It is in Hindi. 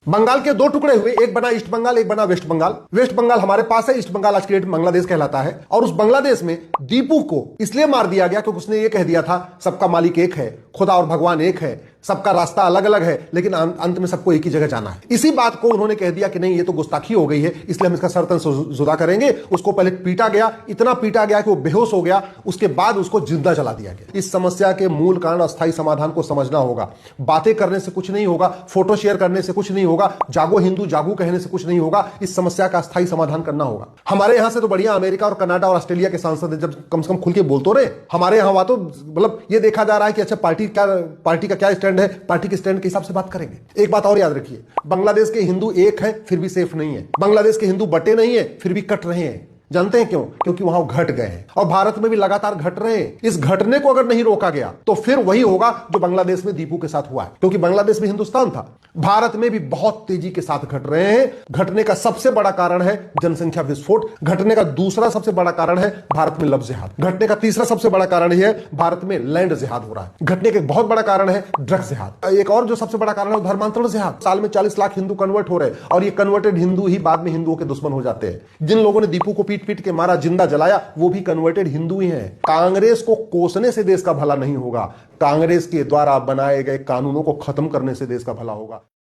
बंगाल के दो टुकड़े हुए, एक बना ईस्ट बंगाल, एक बना वेस्ट बंगाल। वेस्ट बंगाल हमारे पास है, ईस्ट बंगाल आज की डेट में बांग्लादेश कहलाता है। और उस बांग्लादेश में दीपू को इसलिए मार दिया गया क्योंकि उसने ये कह दिया था सबका मालिक एक है, खुदा और भगवान एक है, सबका रास्ता अलग अलग है, लेकिन अंत में सबको एक ही जगह जाना है। इसी बात को उन्होंने कह दिया कि नहीं, ये तो गुस्ताखी हो गई है, इसलिए हम इसका सरतन जुदा करेंगे। उसको पहले पीटा गया, इतना पीटा गया कि वो बेहोश हो गया, उसके बाद उसको जिंदा जला दिया गया। इस समस्या के मूल कारण, अस्थायी समाधान को समझना होगा। बातें करने से कुछ नहीं होगा, फोटो शेयर करने से कुछ नहीं होगा, जागो हिंदू जागो कहने से कुछ नहीं होगा। इस समस्या का अस्थायी समाधान करना होगा। हमारे यहां से तो बढ़िया अमेरिका और कनाडा और ऑस्ट्रेलिया के सांसद जब कम से कम खुल के बोल तो रहे। हमारे यहां तो मतलब ये देखा जा रहा है कि अच्छा पार्टी का क्या स्टैंड है, पार्टी के स्टैंड के हिसाब से बात करेंगे। एक बात और याद रखिए, बांग्लादेश के हिंदू एक है फिर भी सेफ नहीं है, बांग्लादेश के हिंदू बटे नहीं है फिर भी कट रहे हैं। जानते हैं क्यों? क्योंकि वहां घट गए हैं और भारत में भी लगातार घट रहे हैं। इस घटने को अगर नहीं रोका गया तो फिर वही होगा जो बांग्लादेश में दीपू के साथ हुआ है, क्योंकि बांग्लादेश में हिंदुस्तान था। भारत में भी बहुत तेजी के साथ घट रहे हैं। घटने का सबसे बड़ा कारण है जनसंख्या विस्फोट, घटने का दूसरा सबसे बड़ा कारण है भारत में लव जिहाद, घटने का तीसरा सबसे बड़ा कारण यह है भारत में लैंड जिहाद हो रहा है, घटने का एक बहुत बड़ा कारण है ड्रग्स जिहाद, एक और जो सबसे बड़ा कारण है धर्मांतरण जिहाद। साल में 40 लाख हिंदू कन्वर्ट हो रहे हैं और ये कन्वर्टेड हिंदू ही बाद में हिंदुओं के दुश्मन हो जाते हैं। जिन लोगों ने दीपू को पीट पीट के मारा, जिंदा जलाया, वो भी कन्वर्टेड हिंदू ही हैं। कांग्रेस को कोसने से देश का भला नहीं होगा, कांग्रेस के द्वारा बनाए गए कानूनों को खत्म करने से देश का भला होगा।